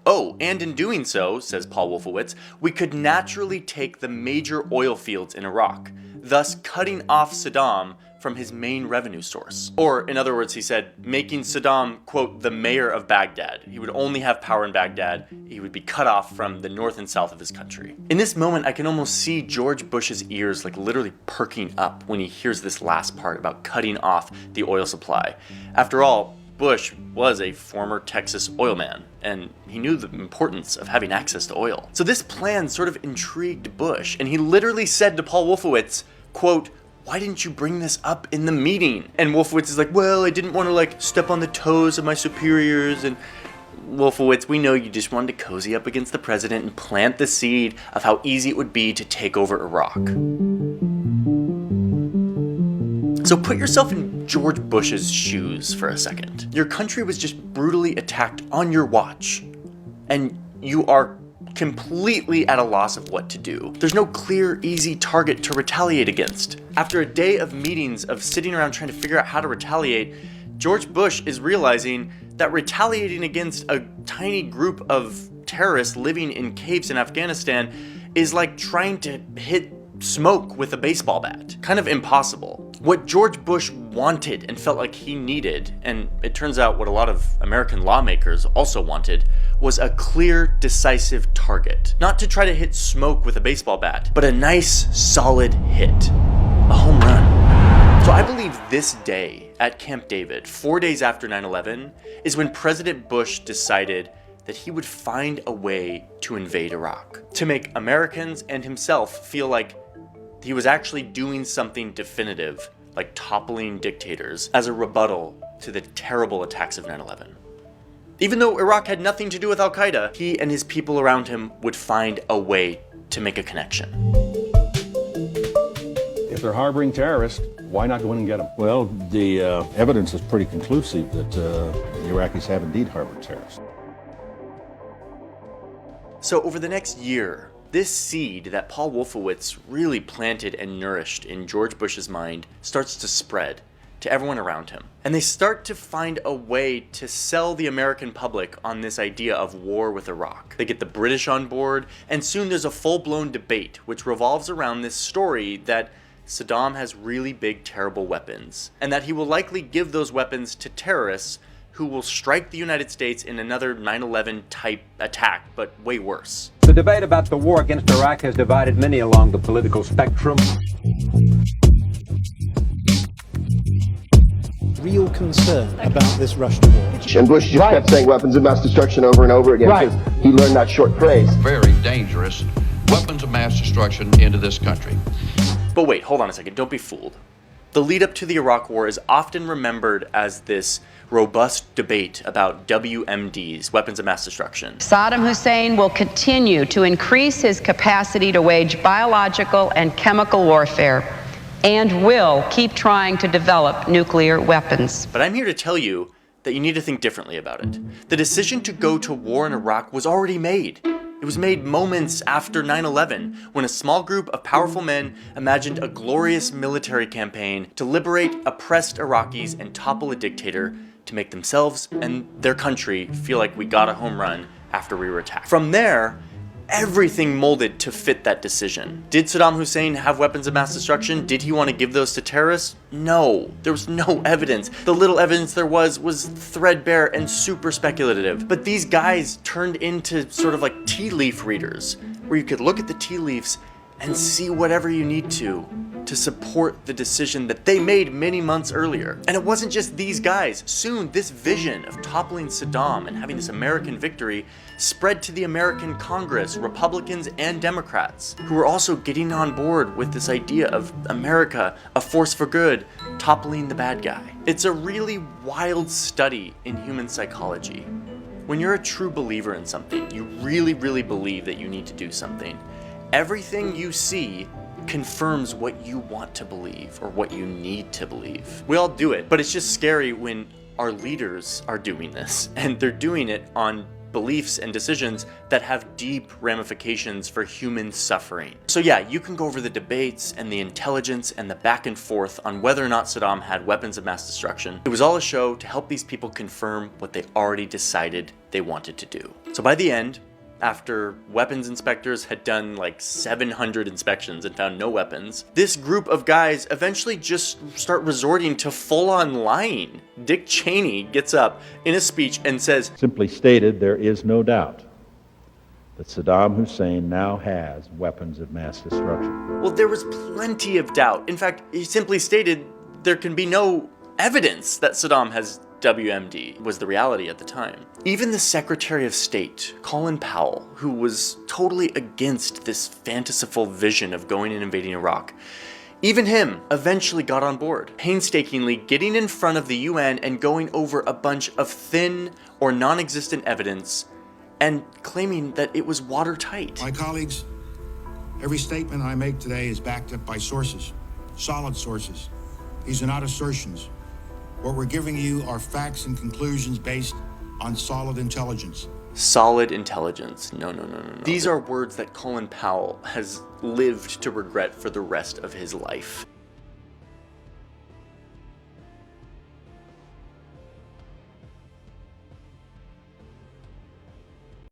Oh, and in doing so, says Paul Wolfowitz, we could naturally take the major oil fields in Iraq, thus cutting off Saddam from his main revenue source. Or, in other words, he said, making Saddam, quote, the mayor of Baghdad. He would only have power in Baghdad. He would be cut off from the north and south of his country. In this moment, I can almost see George Bush's ears like literally perking up when he hears this last part about cutting off the oil supply. After all, Bush was a former Texas oil man, and he knew the importance of having access to oil. So this plan sort of intrigued Bush, and he literally said to Paul Wolfowitz, quote, why didn't you bring this up in the meeting? And Wolfowitz is like, well, I didn't want to step on the toes of my superiors. And Wolfowitz, we know you just wanted to cozy up against the president and plant the seed of how easy it would be to take over Iraq. So put yourself in George Bush's shoes for a second. Your country was just brutally attacked on your watch, and you are completely at a loss of what to do. There's no clear, easy target to retaliate against. After a day of meetings of sitting around trying to figure out how to retaliate, George Bush is realizing that retaliating against a tiny group of terrorists living in caves in Afghanistan is like trying to hit smoke with a baseball bat. Kind of impossible. What George Bush wanted and felt like he needed, and it turns out what a lot of American lawmakers also wanted, was a clear, decisive target. Not to try to hit smoke with a baseball bat, but a nice, solid hit. A home run. So I believe this day at Camp David, 4 days after 9/11, is when President Bush decided that he would find a way to invade Iraq, to make Americans and himself feel like he was actually doing something definitive, like toppling dictators, as a rebuttal to the terrible attacks of 9/11. Even though Iraq had nothing to do with Al-Qaeda, he and his people around him would find a way to make a connection. If they're harboring terrorists, why not go in and get them? Well, the evidence is pretty conclusive that the Iraqis have indeed harbored terrorists. So over the next year, this seed that Paul Wolfowitz really planted and nourished in George Bush's mind starts to spread to everyone around him. And they start to find a way to sell the American public on this idea of war with Iraq. They get the British on board, and soon there's a full-blown debate which revolves around this story that Saddam has really big, terrible weapons, and that he will likely give those weapons to terrorists who will strike the United States in another 9/11 type attack, but way worse. The debate about the war against Iraq has divided many along the political spectrum. Real concern about this Russian war. And Bush just kept saying weapons of mass destruction over and over again because he learned that short phrase. Very dangerous weapons of mass destruction into this country. But wait, hold on a second, don't be fooled. The lead up to the Iraq War is often remembered as this robust debate about WMDs, weapons of mass destruction. Saddam Hussein will continue to increase his capacity to wage biological and chemical warfare and will keep trying to develop nuclear weapons. But I'm here to tell you that you need to think differently about it. The decision to go to war in Iraq was already made. It was made moments after 9/11, when a small group of powerful men imagined a glorious military campaign to liberate oppressed Iraqis and topple a dictator to make themselves and their country feel like we got a home run after we were attacked. From there, everything molded to fit that decision. Did Saddam Hussein have weapons of mass destruction? Did he want to give those to terrorists? No, there was no evidence. The little evidence there was threadbare and super speculative. But these guys turned into sort of like tea leaf readers, where you could look at the tea leaves and see whatever you need to support the decision that they made many months earlier. And it wasn't just these guys. Soon, this vision of toppling Saddam and having this American victory spread to the American Congress, Republicans and Democrats, who were also getting on board with this idea of America, a force for good, toppling the bad guy. It's a really wild study in human psychology. When you're a true believer in something, you really, really believe that you need to do something, everything you see confirms what you want to believe or what you need to believe. We all do it, but it's just scary when our leaders are doing this, and they're doing it on beliefs and decisions that have deep ramifications for human suffering. So yeah, you can go over the debates and the intelligence and the back and forth on whether or not Saddam had weapons of mass destruction. It was all a show to help these people confirm what they already decided they wanted to do. So by the end, after weapons inspectors had done like 700 inspections and found no weapons, this group of guys eventually just start resorting to full-on lying. Dick Cheney gets up in a speech and says, Simply stated, there is no doubt that Saddam Hussein now has weapons of mass destruction. well, there was plenty of doubt. In fact, he simply stated there can be no evidence that Saddam has WMD, was the reality at the time. Even the Secretary of State, Colin Powell, who was totally against this fanciful vision of going and invading Iraq, even him eventually got on board, painstakingly getting in front of the UN and going over a bunch of thin or non-existent evidence and claiming that it was watertight. My colleagues, every statement I make today is backed up by sources, solid sources. These are not assertions. What we're giving you are facts and conclusions based on solid intelligence. Solid intelligence. No. These are words that Colin Powell has lived to regret for the rest of his life.